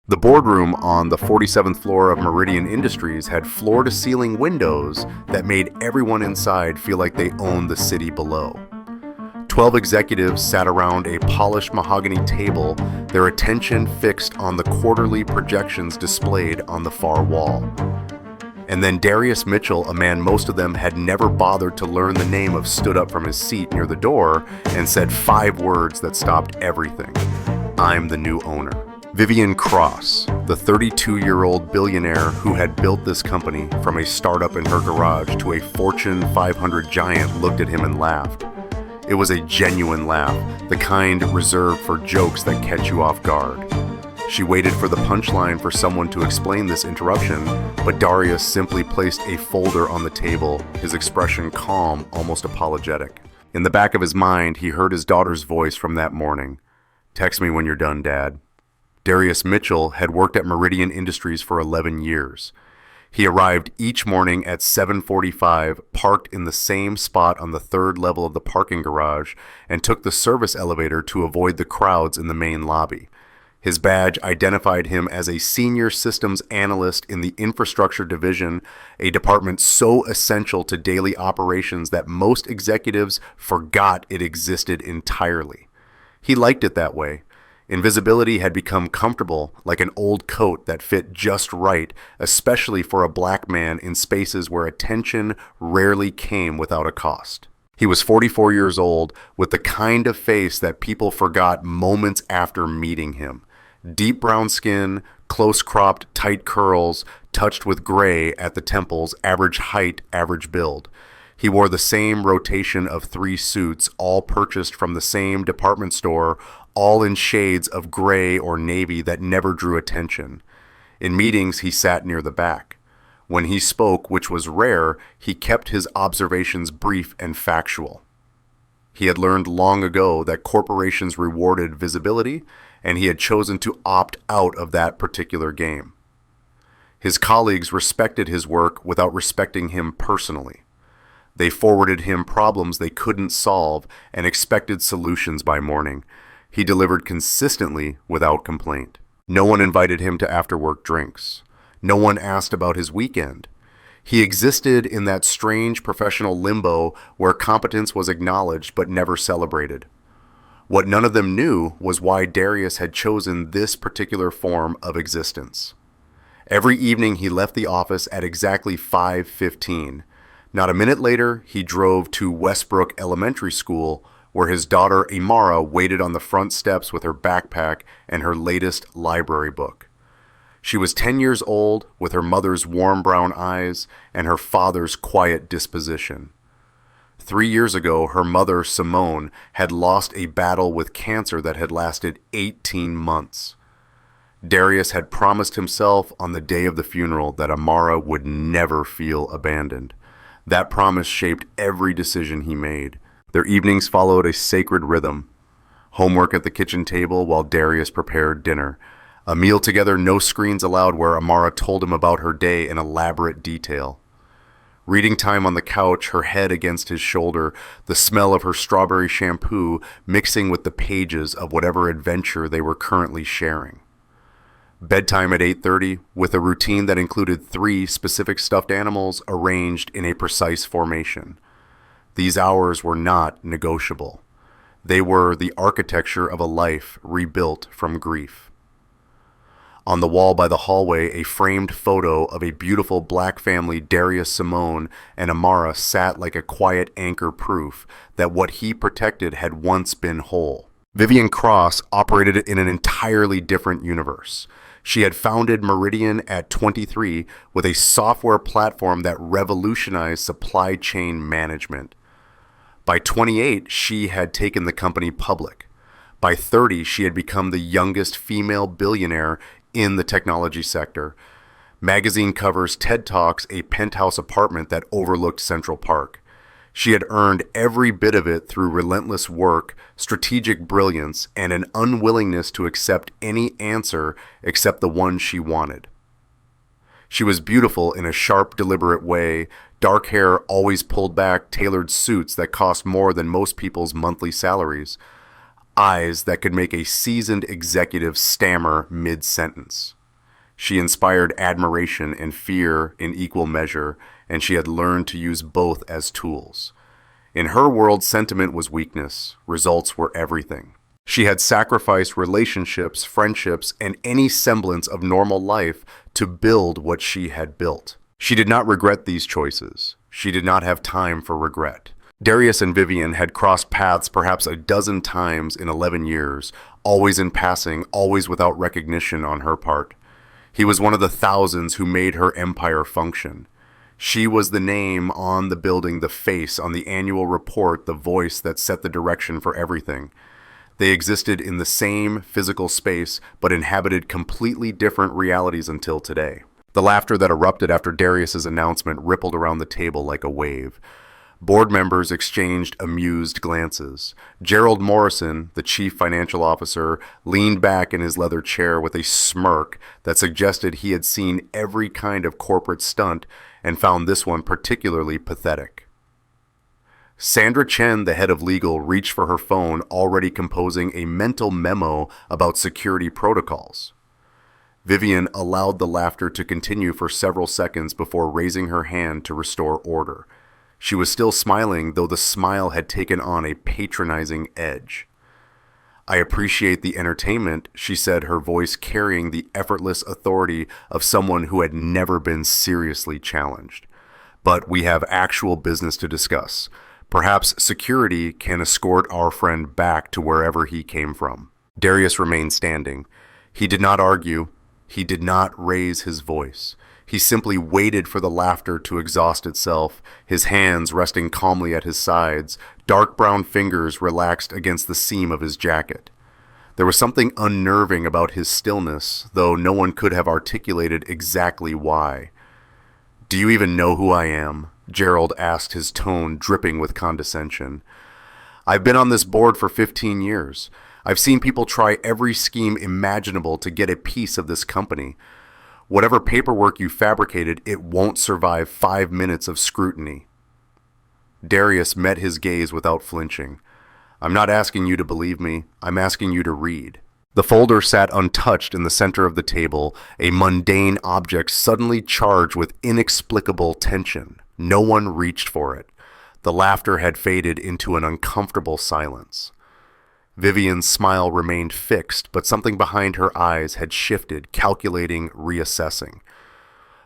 The boardroom on the 47th floor of Meridian Industries had floor-to-ceiling windows that made everyone inside feel like they owned the city below. 12 executives sat around a polished mahogany table, their attention fixed on the quarterly projections displayed on the far wall. And then Darius Mitchell, a man most of them had never bothered to learn the name of, stood up from his seat near the door and said 5 words that stopped everything. "I'm the new owner." Vivian Cross, the 32-year-old billionaire who had built this company from a startup in her garage to a Fortune 500 giant, looked at him and laughed. It was a genuine laugh, the kind reserved for jokes that catch you off guard. She waited for the punchline for someone to explain this interruption, but Darius simply placed a folder on the table, his expression calm, almost apologetic. In the back of his mind, he heard his daughter's voice from that morning. "Text me when you're done, Dad." Darius Mitchell had worked at Meridian Industries for 11 years. He arrived each morning at 7:45, parked in the same spot on the 3rd level of the parking garage, and took the service elevator to avoid the crowds in the main lobby. His badge identified him as a senior systems analyst in the infrastructure division, a department so essential to daily operations that most executives forgot it existed entirely. He liked it that way. Invisibility had become comfortable, like an old coat that fit just right, especially for a black man in spaces where attention rarely came without a cost. He was 44 years old, with the kind of face that people forgot moments after meeting him. Deep brown skin, close-cropped, tight curls, touched with gray at the temples, average height, average build. He wore the same rotation of 3 suits, all purchased from the same department store, all in shades of gray or navy that never drew attention. In meetings, he sat near the back. When he spoke, which was rare, he kept his observations brief and factual. He had learned long ago that corporations rewarded visibility, and he had chosen to opt out of that particular game. His colleagues respected his work without respecting him personally. They forwarded him problems they couldn't solve and expected solutions by morning. He delivered consistently without complaint. No one invited him to after-work drinks. No one asked about his weekend. He existed in that strange professional limbo where competence was acknowledged but never celebrated. What none of them knew was why Darius had chosen this particular form of existence. Every evening he left the office at exactly 5:15. Not a minute later, he drove to Westbrook Elementary School, where his daughter Amara waited on the front steps with her backpack and her latest library book. She was 10 years old, with her mother's warm brown eyes and her father's quiet disposition. 3 years ago, her mother, Simone, had lost a battle with cancer that had lasted 18 months. Darius had promised himself on the day of the funeral that Amara would never feel abandoned. That promise shaped every decision he made. Their evenings followed a sacred rhythm. Homework at the kitchen table while Darius prepared dinner. A meal together, no screens allowed, where Amara told him about her day in elaborate detail. Reading time on the couch, her head against his shoulder, the smell of her strawberry shampoo mixing with the pages of whatever adventure they were currently sharing. Bedtime at 8:30, with a routine that included 3 specific stuffed animals arranged in a precise formation. These hours were not negotiable. They were the architecture of a life rebuilt from grief. On the wall by the hallway, a framed photo of a beautiful black family, Darius, Simone, and Amara, sat like a quiet anchor, proof that what he protected had once been whole. Vivian Cross operated in an entirely different universe. She had founded Meridian at 23 with a software platform that revolutionized supply chain management. By 28, she had taken the company public. By 30, she had become the youngest female billionaire in the technology sector. Magazine covers, TED Talks, a penthouse apartment that overlooked Central Park. She had earned every bit of it through relentless work, strategic brilliance, and an unwillingness to accept any answer except the one she wanted. She was beautiful in a sharp, deliberate way, dark hair always pulled back, tailored suits that cost more than most people's monthly salaries. eyes that could make a seasoned executive stammer mid-sentence. She inspired admiration and fear in equal measure, and she had learned to use both as tools. In her world, sentiment was weakness. Results were everything. She had sacrificed relationships, friendships, and any semblance of normal life to build what she had built. She did not regret these choices. She did not have time for regret. Darius and Vivian had crossed paths perhaps a dozen times in 11 years, always in passing, always without recognition on her part. He was one of the thousands who made her empire function. She was the name on the building, the face on the annual report, the voice that set the direction for everything. They existed in the same physical space, but inhabited completely different realities until today. The laughter that erupted after Darius's announcement rippled around the table like a wave. Board members exchanged amused glances. Gerald Morrison, the chief financial officer, leaned back in his leather chair with a smirk that suggested he had seen every kind of corporate stunt and found this one particularly pathetic. Sandra Chen, the head of legal, reached for her phone, already composing a mental memo about security protocols. Vivian allowed the laughter to continue for several seconds before raising her hand to restore order. She was still smiling, though the smile had taken on a patronizing edge. "I appreciate the entertainment," she said, her voice carrying the effortless authority of someone who had never been seriously challenged. "But we have actual business to discuss. Perhaps security can escort our friend back to wherever he came from." Darius remained standing. He did not argue. He did not raise his voice. He simply waited for the laughter to exhaust itself, his hands resting calmly at his sides, dark brown fingers relaxed against the seam of his jacket. There was something unnerving about his stillness, though no one could have articulated exactly why. "Do you even know who I am?" Gerald asked, his tone dripping with condescension. "I've been on this board for 15 years. I've seen people try every scheme imaginable to get a piece of this company. Whatever paperwork you fabricated, it won't survive 5 minutes of scrutiny." Darius met his gaze without flinching. "I'm not asking you to believe me. I'm asking you to read." The folder sat untouched in the center of the table, a mundane object suddenly charged with inexplicable tension. No one reached for it. The laughter had faded into an uncomfortable silence. Vivian's smile remained fixed, but something behind her eyes had shifted, calculating, reassessing.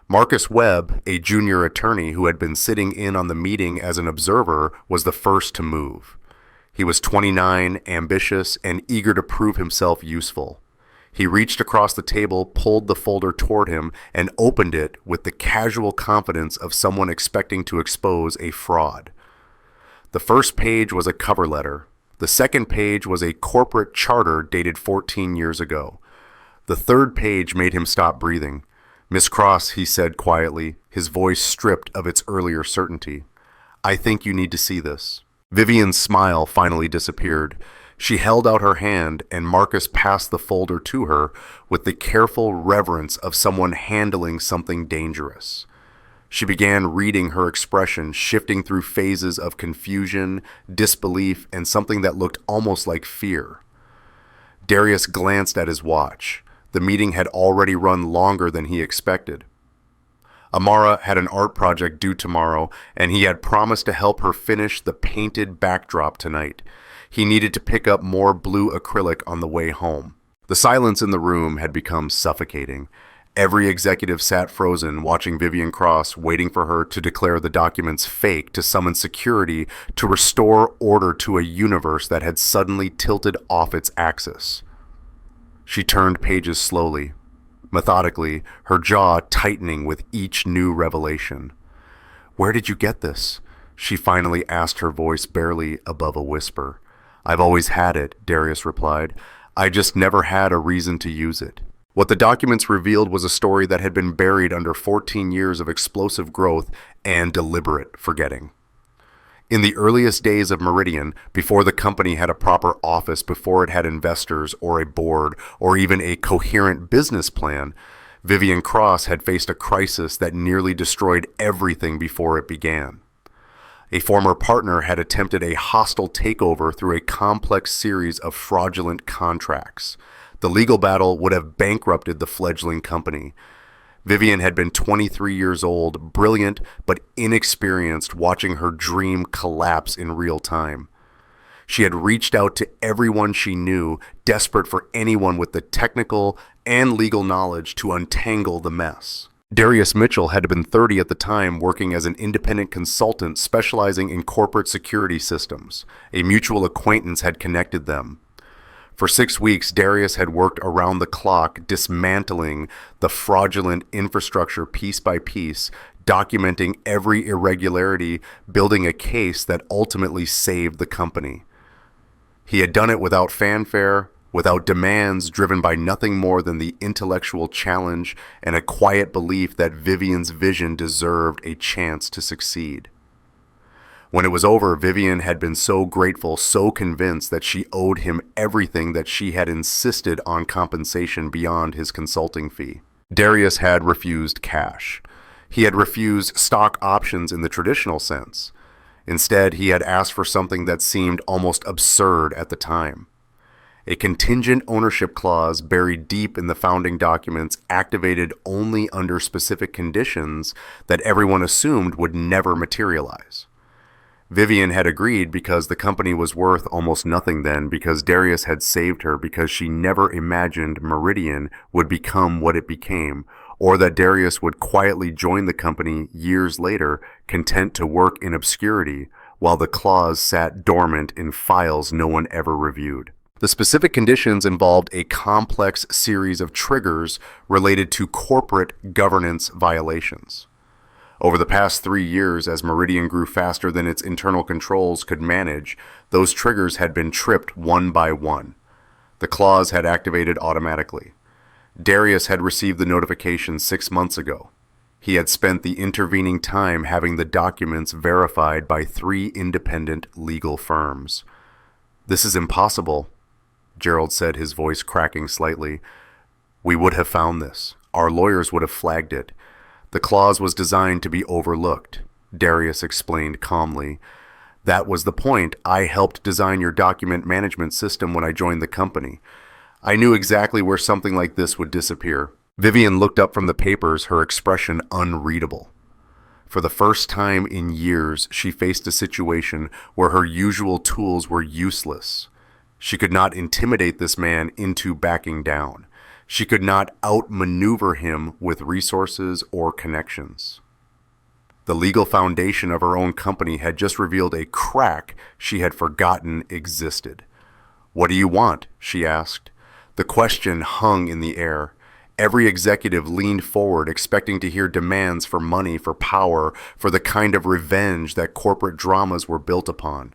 Marcus Webb, a junior attorney who had been sitting in on the meeting as an observer, was the first to move. He was 29, ambitious, and eager to prove himself useful. He reached across the table, pulled the folder toward him, and opened it with the casual confidence of someone expecting to expose a fraud. The first page was a cover letter. The second page was a corporate charter dated 14 years ago. The third page made him stop breathing. "Miss Cross," he said quietly, his voice stripped of its earlier certainty, "I think you need to see this." Vivian's smile finally disappeared. She held out her hand, and Marcus passed the folder to her with the careful reverence of someone handling something dangerous. She began reading, her expression shifting through phases of confusion, disbelief, and something that looked almost like fear. Darius glanced at his watch. The meeting had already run longer than he expected. Amara had an art project due tomorrow, and he had promised to help her finish the painted backdrop tonight. He needed to pick up more blue acrylic on the way home. The silence in the room had become suffocating. Every executive sat frozen, watching Vivian Cross, waiting for her to declare the documents fake, to summon security, to restore order to a universe that had suddenly tilted off its axis. She turned pages slowly, methodically, her jaw tightening with each new revelation. "Where did you get this?" she finally asked, her voice barely above a whisper. "I've always had it," Darius replied. "I just never had a reason to use it." What the documents revealed was a story that had been buried under 14 years of explosive growth and deliberate forgetting. In the earliest days of Meridian, before the company had a proper office, before it had investors or a board or even a coherent business plan, Vivian Cross had faced a crisis that nearly destroyed everything before it began. A former partner had attempted a hostile takeover through a complex series of fraudulent contracts. The legal battle would have bankrupted the fledgling company. Vivian had been 23 years old, brilliant but inexperienced, watching her dream collapse in real time. She had reached out to everyone she knew, desperate for anyone with the technical and legal knowledge to untangle the mess. Darius Mitchell had been 30 at the time, working as an independent consultant specializing in corporate security systems. A mutual acquaintance had connected them. For 6 weeks, Darius had worked around the clock, dismantling the fraudulent infrastructure piece by piece, documenting every irregularity, building a case that ultimately saved the company. He had done it without fanfare, without demands, driven by nothing more than the intellectual challenge and a quiet belief that Vivian's vision deserved a chance to succeed. When it was over, Vivian had been so grateful, so convinced that she owed him everything that she had insisted on compensation beyond his consulting fee. Darius had refused cash. He had refused stock options in the traditional sense. Instead, he had asked for something that seemed almost absurd at the time. A contingent ownership clause buried deep in the founding documents, activated only under specific conditions that everyone assumed would never materialize. Vivian had agreed because the company was worth almost nothing then, because Darius had saved her, because she never imagined Meridian would become what it became, or that Darius would quietly join the company years later, content to work in obscurity, while the clause sat dormant in files no one ever reviewed. The specific conditions involved a complex series of triggers related to corporate governance violations. Over the past 3 years, as Meridian grew faster than its internal controls could manage, those triggers had been tripped one by one. The clause had activated automatically. Darius had received the notification 6 months ago. He had spent the intervening time having the documents verified by 3 independent legal firms. "This is impossible," Gerald said, his voice cracking slightly. "We would have found this. Our lawyers would have flagged it. The clause was designed to be overlooked," Darius explained calmly. "That was the point. I helped design your document management system when I joined the company. I knew exactly where something like this would disappear." Vivian looked up from the papers, her expression unreadable. For the first time in years, she faced a situation where her usual tools were useless. She could not intimidate this man into backing down. She could not outmaneuver him with resources or connections. The legal foundation of her own company had just revealed a crack she had forgotten existed. "What do you want?" she asked. The question hung in the air. Every executive leaned forward, expecting to hear demands for money, for power, for the kind of revenge that corporate dramas were built upon.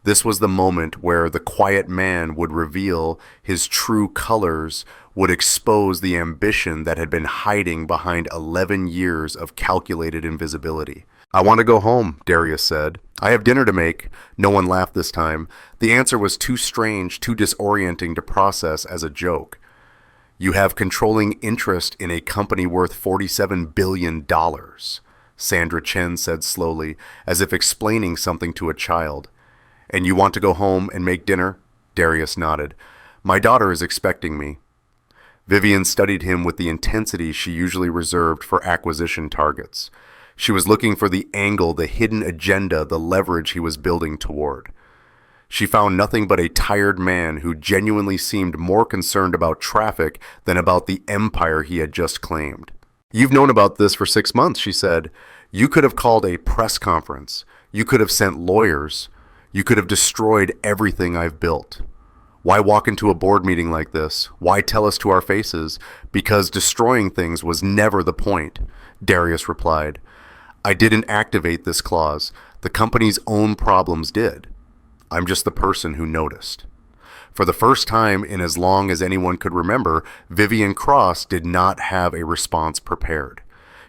This was the moment where the quiet man would reveal his true colors, would expose the ambition that had been hiding behind 11 years of calculated invisibility. "I want to go home," Darius said. "I have dinner to make." No one laughed this time. The answer was too strange, too disorienting to process as a joke. "You have controlling interest in a company worth $47 billion, Sandra Chen said slowly, as if explaining something to a child. "And you want to go home and make dinner?" Darius nodded. "My daughter is expecting me." Vivian studied him with the intensity she usually reserved for acquisition targets. She was looking for the angle, the hidden agenda, the leverage he was building toward. She found nothing but a tired man who genuinely seemed more concerned about traffic than about the empire he had just claimed. "You've known about this for 6 months, she said. "You could have called a press conference. You could have sent lawyers. You could have destroyed everything I've built. Why walk into a board meeting like this? Why tell us to our faces? Because destroying things was never the point," Darius replied. "I didn't activate this clause. The company's own problems did. I'm just the person who noticed." For the first time in as long as anyone could remember, Vivian Cross did not have a response prepared.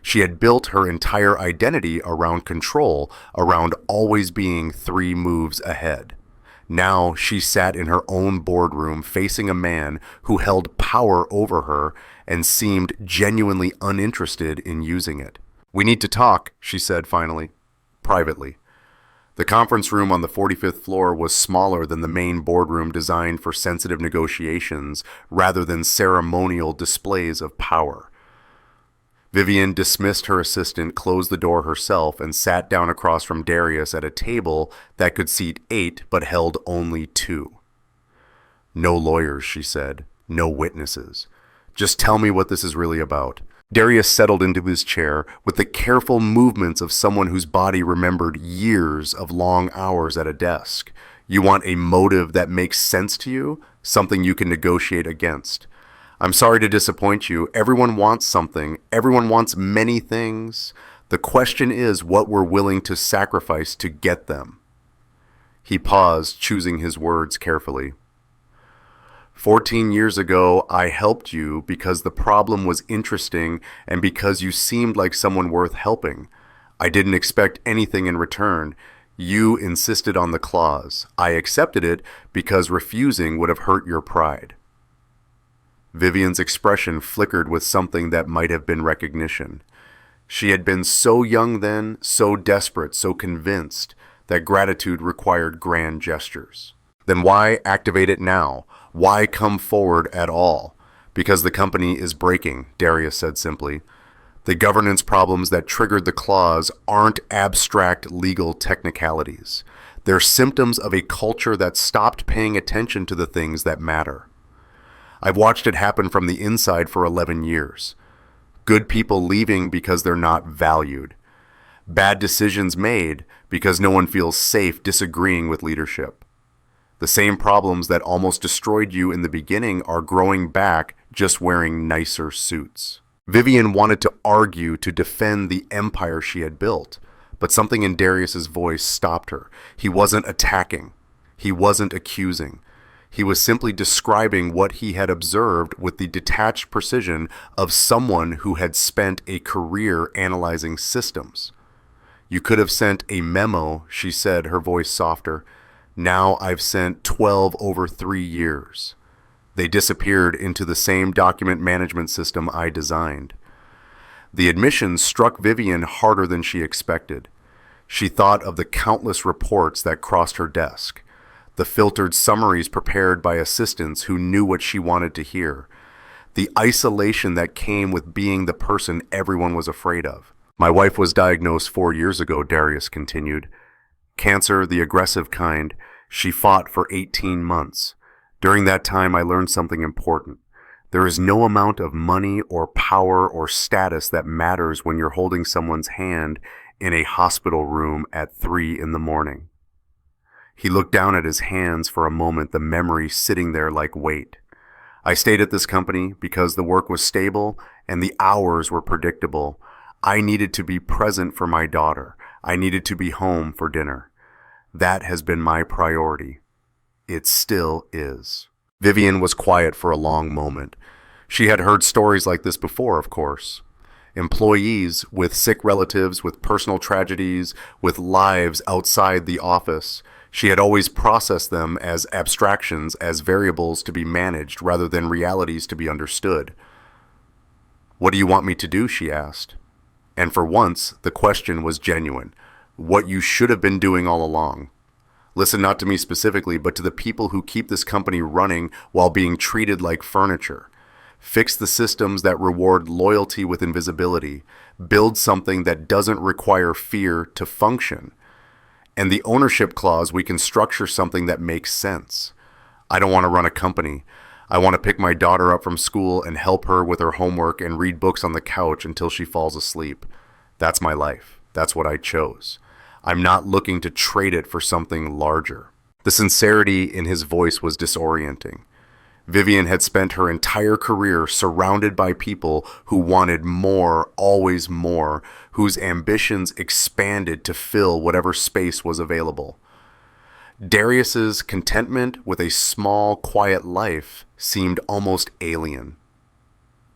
She had built her entire identity around control, around always being 3 moves ahead. Now she sat in her own boardroom facing a man who held power over her and seemed genuinely uninterested in using it. "We need to talk," she said finally, privately. The conference room on the 45th floor was smaller than the main boardroom designed for sensitive negotiations rather than ceremonial displays of power. Vivian dismissed her assistant, closed the door herself, and sat down across from Darius at a table that could seat 8 but held only 2. "No lawyers," she said. "No witnesses. Just tell me what this is really about." Darius settled into his chair with the careful movements of someone whose body remembered years of long hours at a desk. "You want a motive that makes sense to you, something you can negotiate against. I'm sorry to disappoint you. Everyone wants something. Everyone wants many things. The question is what we're willing to sacrifice to get them." He paused, choosing his words carefully. 14 years ago, I helped you because the problem was interesting and because you seemed like someone worth helping. I didn't expect anything in return. You insisted on the clause. I accepted it because refusing would have hurt your pride." Vivian's expression flickered with something that might have been recognition. She had been so young then, so desperate, so convinced that gratitude required grand gestures. Then why activate it now? Why come forward at all? "Because the company is breaking," Darius said simply. "The governance problems that triggered the clause aren't abstract legal technicalities. They're symptoms of a culture that stopped paying attention to the things that matter. I've watched it happen from the inside for 11 years. Good people leaving because they're not valued. Bad decisions made because no one feels safe disagreeing with leadership. The same problems that almost destroyed you in the beginning are growing back, just wearing nicer suits." Vivian wanted to argue to defend the empire she had built, but something in Darius's voice stopped her. He wasn't attacking. He wasn't accusing. He was simply describing what he had observed with the detached precision of someone who had spent a career analyzing systems. "You could have sent a memo," she said, her voice softer. "Now I've sent 12 over 3 years. They disappeared into the same document management system I designed." The admission struck Vivian harder than she expected. She thought of the countless reports that crossed her desk, the filtered summaries prepared by assistants who knew what she wanted to hear, the isolation that came with being the person everyone was afraid of. "My wife was diagnosed 4 years ago," Darius continued. "Cancer, the aggressive kind. She fought for 18 months. During that time, I learned something important. There is no amount of money or power or status that matters when you're holding someone's hand in a hospital room at 3 in the morning." He looked down at his hands for a moment, the memory sitting there like weight. "I stayed at this company because the work was stable and the hours were predictable. I needed to be present for my daughter. I needed to be home for dinner. That has been my priority. It still is." Vivian was quiet for a long moment. She had heard stories like this before, of course. Employees with sick relatives, with personal tragedies, with lives outside the office. She had always processed them as abstractions, as variables to be managed rather than realities to be understood. "What do you want me to do?" she asked. And for once, the question was genuine. What you should have been doing all along. Listen not to me specifically, but to the people who keep this company running while being treated like furniture. Fix the systems that reward loyalty with invisibility. Build something that doesn't require fear to function. And the ownership clause, we can structure something that makes sense. I don't want to run a company. I want to pick my daughter up from school and help her with her homework and read books on the couch until she falls asleep. That's my life. That's what I chose. I'm not looking to trade it for something larger." The sincerity in his voice was disorienting. Vivian had spent her entire career surrounded by people who wanted more, always more, whose ambitions expanded to fill whatever space was available. Darius's contentment with a small, quiet life seemed almost alien.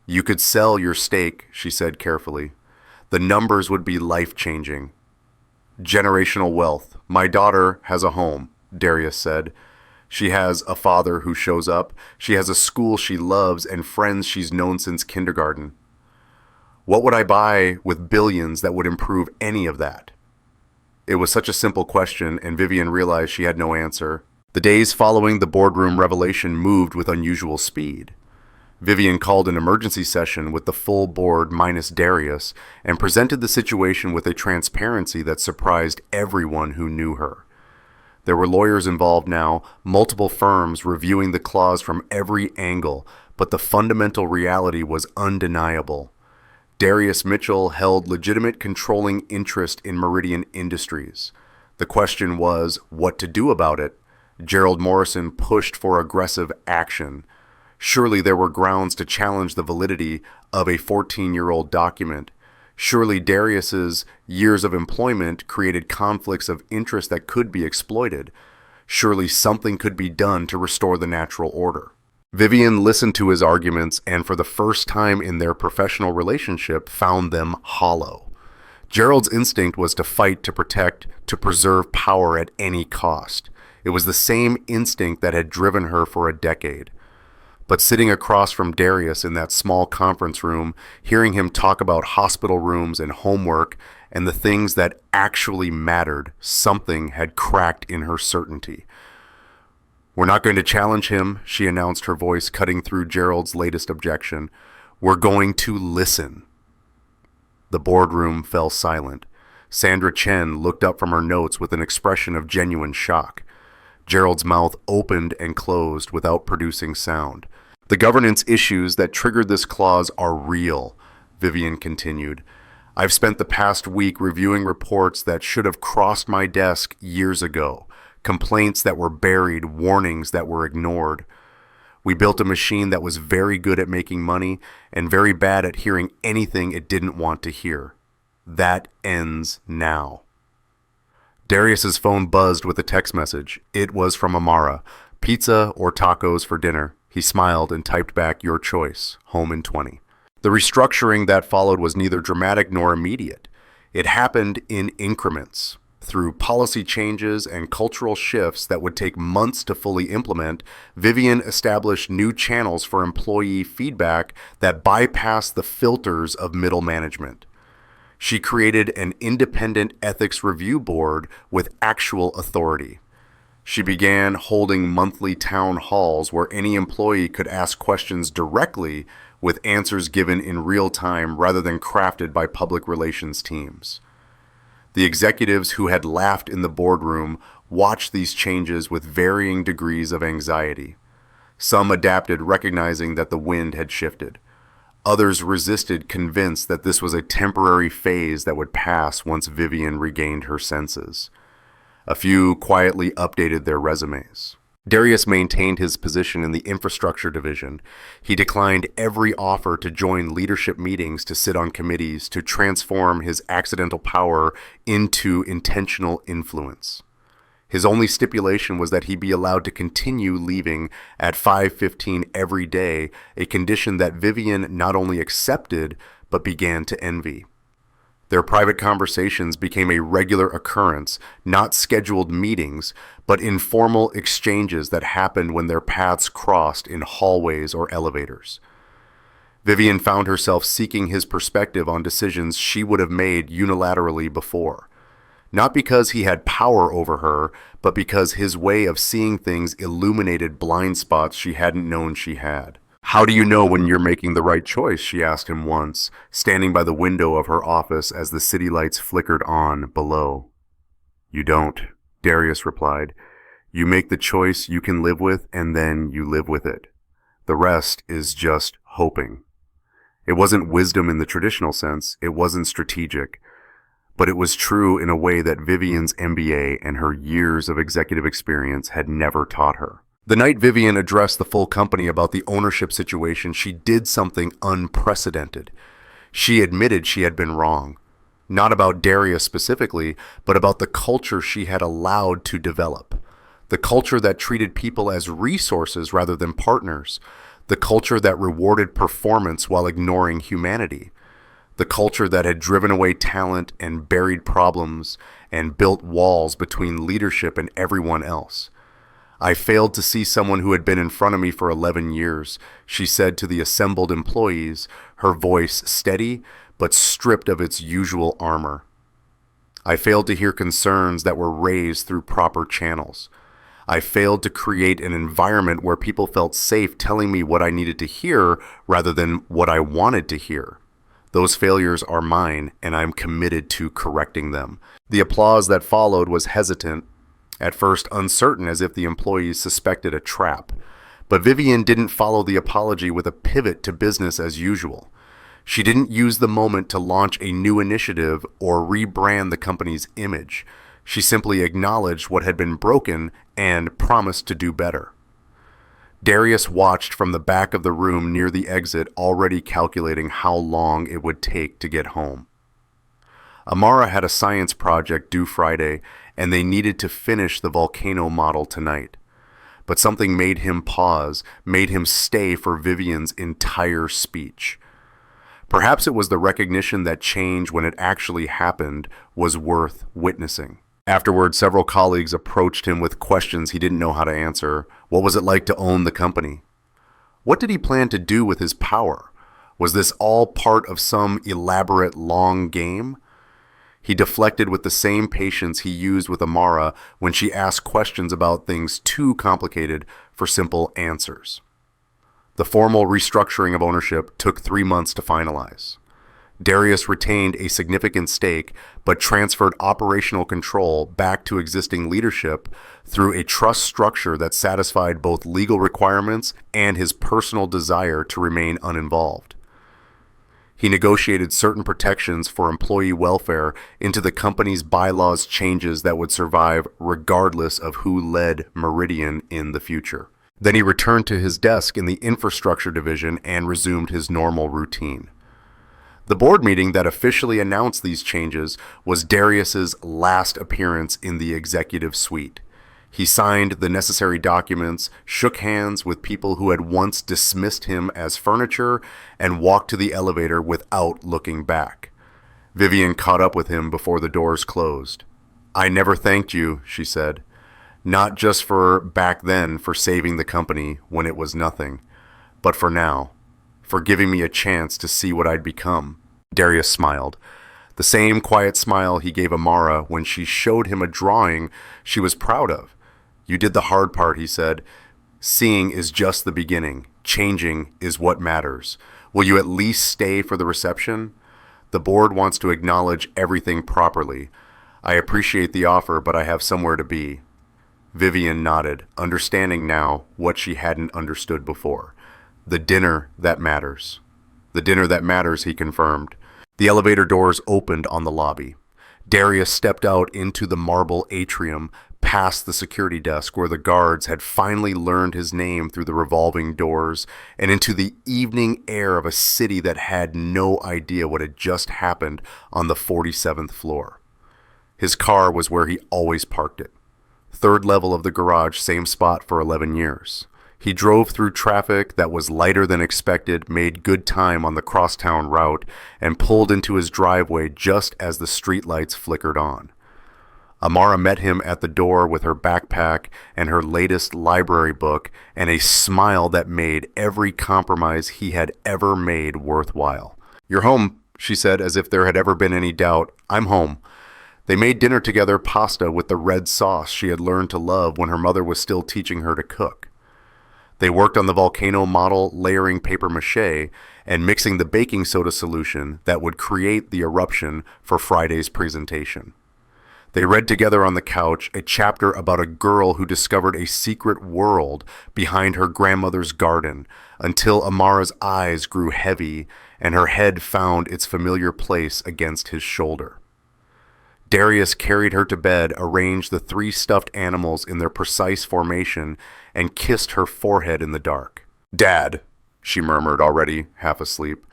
"You could sell your stake," she said carefully. "The numbers would be life-changing. Generational wealth. My daughter has a home," Darius said. "She has a father who shows up. She has a school she loves and friends she's known since kindergarten. What would I buy with billions that would improve any of that?" It was such a simple question, and Vivian realized she had no answer. The days following the boardroom revelation moved with unusual speed. Vivian called an emergency session with the full board minus Darius and presented the situation with a transparency that surprised everyone who knew her. There were lawyers involved now, multiple firms reviewing the clause from every angle, but the fundamental reality was undeniable. Darius Mitchell held legitimate controlling interest in Meridian Industries. The question was what to do about it. Gerald Morrison pushed for aggressive action. Surely there were grounds to challenge the validity of a 14-year-old document. Surely Darius's years of employment created conflicts of interest that could be exploited. Surely something could be done to restore the natural order. Vivian listened to his arguments and for the first time in their professional relationship found them hollow. Gerald's instinct was to fight, to protect, to preserve power at any cost. It was the same instinct that had driven her for a decade. But sitting across from Darius in that small conference room, hearing him talk about hospital rooms and homework and the things that actually mattered, something had cracked in her certainty. "We're not going to challenge him," she announced, her voice cutting through Gerald's latest objection. "We're going to listen." The boardroom fell silent. Sandra Chen looked up from her notes with an expression of genuine shock. Gerald's mouth opened and closed without producing sound. "The governance issues that triggered this clause are real," Vivian continued. "I've spent the past week reviewing reports that should have crossed my desk years ago, complaints that were buried, warnings that were ignored. We built a machine that was very good at making money and very bad at hearing anything it didn't want to hear. That ends now." Darius's phone buzzed with a text message. It was from Amara. "Pizza or tacos for dinner?" He smiled and typed back, "Your choice. Home in 20. The restructuring that followed was neither dramatic nor immediate. It happened in increments. Through policy changes and cultural shifts that would take months to fully implement, Vivian established new channels for employee feedback that bypassed the filters of middle management. She created an independent ethics review board with actual authority. She began holding monthly town halls where any employee could ask questions directly with answers given in real time rather than crafted by public relations teams. The executives who had laughed in the boardroom watched these changes with varying degrees of anxiety. Some adapted, recognizing that the wind had shifted. Others resisted, convinced that this was a temporary phase that would pass once Vivian regained her senses. A few quietly updated their resumes. Darius maintained his position in the infrastructure division. He declined every offer to join leadership meetings, to sit on committees, to transform his accidental power into intentional influence. His only stipulation was that he be allowed to continue leaving at 5:15 every day, a condition that Vivian not only accepted, but began to envy. Their private conversations became a regular occurrence, not scheduled meetings, but informal exchanges that happened when their paths crossed in hallways or elevators. Vivian found herself seeking his perspective on decisions she would have made unilaterally before. Not because he had power over her, but because his way of seeing things illuminated blind spots she hadn't known she had. "How do you know when you're making the right choice?" she asked him once, standing by the window of her office as the city lights flickered on below. "You don't," Darius replied. "You make the choice you can live with, and then you live with it. The rest is just hoping." It wasn't wisdom in the traditional sense. It wasn't strategic. But it was true in a way that Vivian's MBA and her years of executive experience had never taught her. The night Vivian addressed the full company about the ownership situation, she did something unprecedented. She admitted she had been wrong. Not about Darius specifically, but about the culture she had allowed to develop. The culture that treated people as resources rather than partners. The culture that rewarded performance while ignoring humanity. The culture that had driven away talent and buried problems and built walls between leadership and everyone else. "I failed to see someone who had been in front of me for 11 years, she said to the assembled employees, her voice steady but stripped of its usual armor. I failed to hear concerns that were raised through proper channels. I failed to create an environment where people felt safe telling me what I needed to hear rather than what I wanted to hear. Those failures are mine, and I'm committed to correcting them. The applause that followed was hesitant, at first uncertain, as if the employees suspected a trap. But Vivian didn't follow the apology with a pivot to business as usual. She didn't use the moment to launch a new initiative or rebrand the company's image. She simply acknowledged what had been broken and promised to do better. Darius watched from the back of the room near the exit, already calculating how long it would take to get home. Amara had a science project due Friday, and they needed to finish the volcano model tonight. But something made him pause, made him stay for Vivian's entire speech. Perhaps it was the recognition that change, when it actually happened, was worth witnessing. Afterward, several colleagues approached him with questions he didn't know how to answer. What was it like to own the company? What did he plan to do with his power? Was this all part of some elaborate long game? He deflected with the same patience he used with Amara when she asked questions about things too complicated for simple answers. The formal restructuring of ownership took 3 months to finalize. Darius retained a significant stake, but transferred operational control back to existing leadership through a trust structure that satisfied both legal requirements and his personal desire to remain uninvolved. He negotiated certain protections for employee welfare into the company's bylaws changes that would survive regardless of who led Meridian in the future. Then he returned to his desk in the infrastructure division and resumed his normal routine. The board meeting that officially announced these changes was Darius's last appearance in the executive suite. He signed the necessary documents, shook hands with people who had once dismissed him as furniture, and walked to the elevator without looking back. Vivian caught up with him before the doors closed. "I never thanked you," she said. "Not just for back then for saving the company when it was nothing, but for now, for giving me a chance to see what I'd become." Darius smiled. The same quiet smile he gave Amara when she showed him a drawing she was proud of. "You did the hard part," he said. "Seeing is just the beginning. Changing is what matters. Will you at least stay for the reception? The board wants to acknowledge everything properly. I appreciate the offer, but I have somewhere to be." Vivian nodded, understanding now what she hadn't understood before. "The dinner that matters." "The dinner that matters," he confirmed. The elevator doors opened on the lobby. Darius stepped out into the marble atrium, past the security desk where the guards had finally learned his name through the revolving doors, and into the evening air of a city that had no idea what had just happened on the 47th floor. His car was where he always parked it. Third level of the garage, same spot for 11 years. He drove through traffic that was lighter than expected, made good time on the crosstown route, and pulled into his driveway just as the streetlights flickered on. Amara met him at the door with her backpack and her latest library book and a smile that made every compromise he had ever made worthwhile. "You're home," she said, as if there had ever been any doubt. "I'm home." They made dinner together, pasta with the red sauce she had learned to love when her mother was still teaching her to cook. They worked on the volcano model, layering paper mache and mixing the baking soda solution that would create the eruption for Friday's presentation. They read together on the couch a chapter about a girl who discovered a secret world behind her grandmother's garden until Amara's eyes grew heavy and her head found its familiar place against his shoulder. Darius carried her to bed, arranged the 3 stuffed animals in their precise formation, and kissed her forehead in the dark. "Dad," she murmured, already half asleep.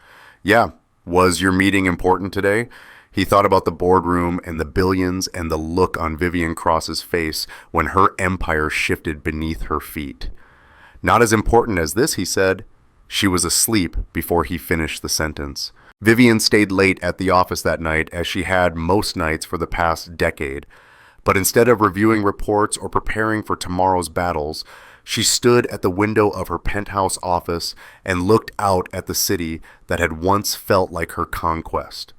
"Yeah, was your meeting important today?" He thought about the boardroom and the billions and the look on Vivian Cross's face when her empire shifted beneath her feet. "Not as important as this," he said. She was asleep before he finished the sentence. Vivian stayed late at the office that night, as she had most nights for the past decade. But instead of reviewing reports or preparing for tomorrow's battles, she stood at the window of her penthouse office and looked out at the city that had once felt like her conquest.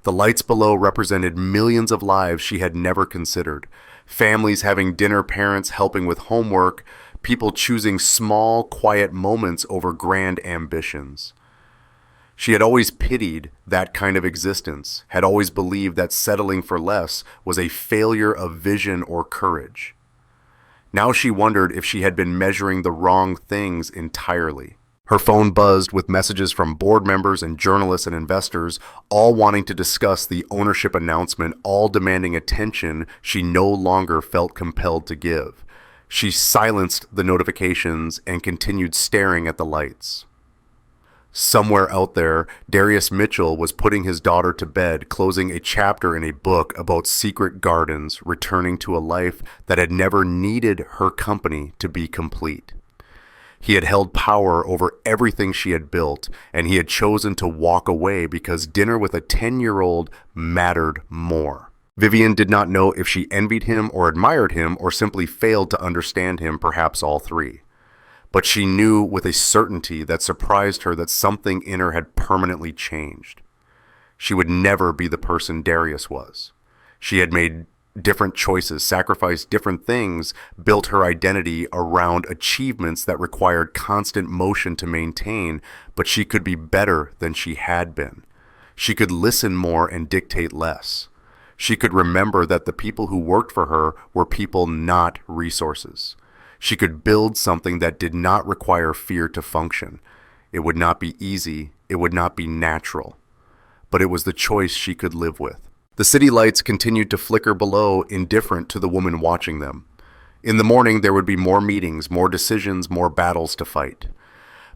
The lights below represented millions of lives she had never considered. Families having dinner, parents helping with homework, people choosing small, quiet moments over grand ambitions. She had always pitied that kind of existence, had always believed that settling for less was a failure of vision or courage. Now she wondered if she had been measuring the wrong things entirely. Her phone buzzed with messages from board members and journalists and investors, all wanting to discuss the ownership announcement, all demanding attention she no longer felt compelled to give. She silenced the notifications and continued staring at the lights. Somewhere out there, Darius Mitchell was putting his daughter to bed, closing a chapter in a book about secret gardens, returning to a life that had never needed her company to be complete. He had held power over everything she had built, and he had chosen to walk away because dinner with a 10-year-old mattered more. Vivian did not know if she envied him or admired him or simply failed to understand him, perhaps all three. But she knew with a certainty that surprised her that something in her had permanently changed. She would never be the person Darius was. She had made different choices, sacrificed different things, built her identity around achievements that required constant motion to maintain, but she could be better than she had been. She could listen more and dictate less. She could remember that the people who worked for her were people, not resources. She could build something that did not require fear to function. It would not be easy, it would not be natural, but it was the choice she could live with. The city lights continued to flicker below, indifferent to the woman watching them. In the morning, there would be more meetings, more decisions, more battles to fight.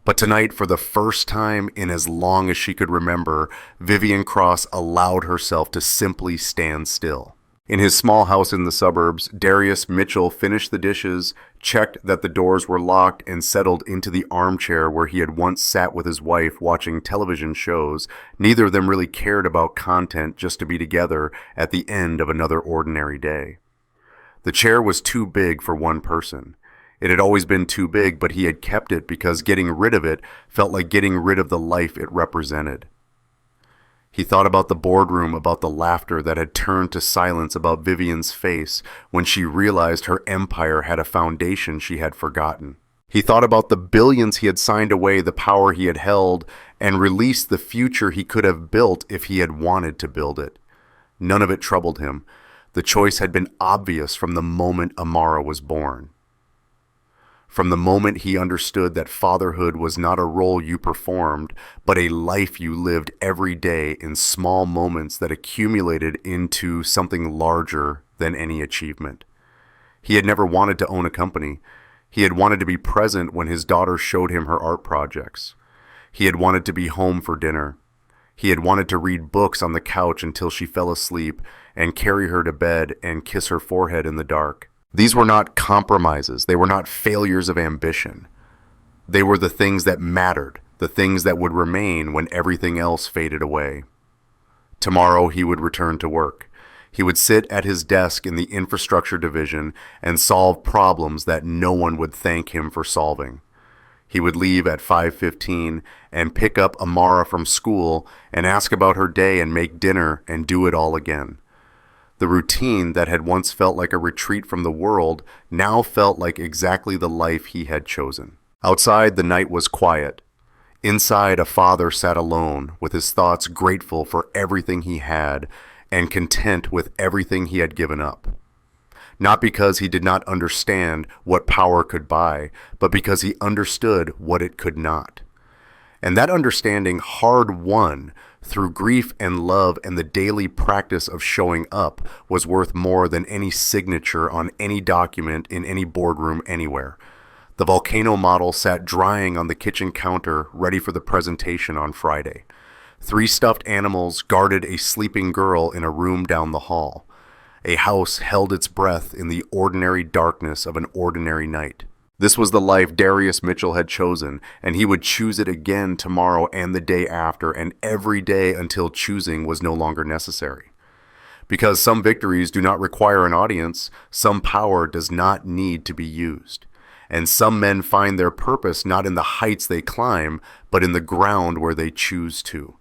But tonight, for the first time in as long as she could remember, Vivian Cross allowed herself to simply stand still. In his small house in the suburbs, Darius Mitchell finished the dishes, checked that the doors were locked, and settled into the armchair where he had once sat with his wife watching television shows. Neither of them really cared about content, just to be together at the end of another ordinary day. The chair was too big for one person. It had always been too big, but he had kept it because getting rid of it felt like getting rid of the life it represented. He thought about the boardroom, about the laughter that had turned to silence, about Vivian's face when she realized her empire had a foundation she had forgotten. He thought about the billions he had signed away, the power he had held, and released the future he could have built if he had wanted to build it. None of it troubled him. The choice had been obvious from the moment Amara was born. From the moment he understood that fatherhood was not a role you performed, but a life you lived every day in small moments that accumulated into something larger than any achievement. He had never wanted to own a company. He had wanted to be present when his daughter showed him her art projects. He had wanted to be home for dinner. He had wanted to read books on the couch until she fell asleep and carry her to bed and kiss her forehead in the dark. These were not compromises. They were not failures of ambition. They were the things that mattered, the things that would remain when everything else faded away. Tomorrow he would return to work. He would sit at his desk in the infrastructure division and solve problems that no one would thank him for solving. He would leave at 5:15 and pick up Amara from school and ask about her day and make dinner and do it all again. The routine that had once felt like a retreat from the world now felt like exactly the life he had chosen. Outside, the night was quiet. Inside, a father sat alone, with his thoughts grateful for everything he had and content with everything he had given up. Not because he did not understand what power could buy, but because he understood what it could not. And that understanding, hard won through grief and love and the daily practice of showing up, was worth more than any signature on any document in any boardroom anywhere. The volcano model sat drying on the kitchen counter, ready for the presentation on Friday. 3 stuffed animals guarded a sleeping girl in a room down the hall. A house held its breath in the ordinary darkness of an ordinary night. This was the life Darius Mitchell had chosen, and he would choose it again tomorrow and the day after, and every day until choosing was no longer necessary. Because some victories do not require an audience, some power does not need to be used. And some men find their purpose not in the heights they climb, but in the ground where they choose to.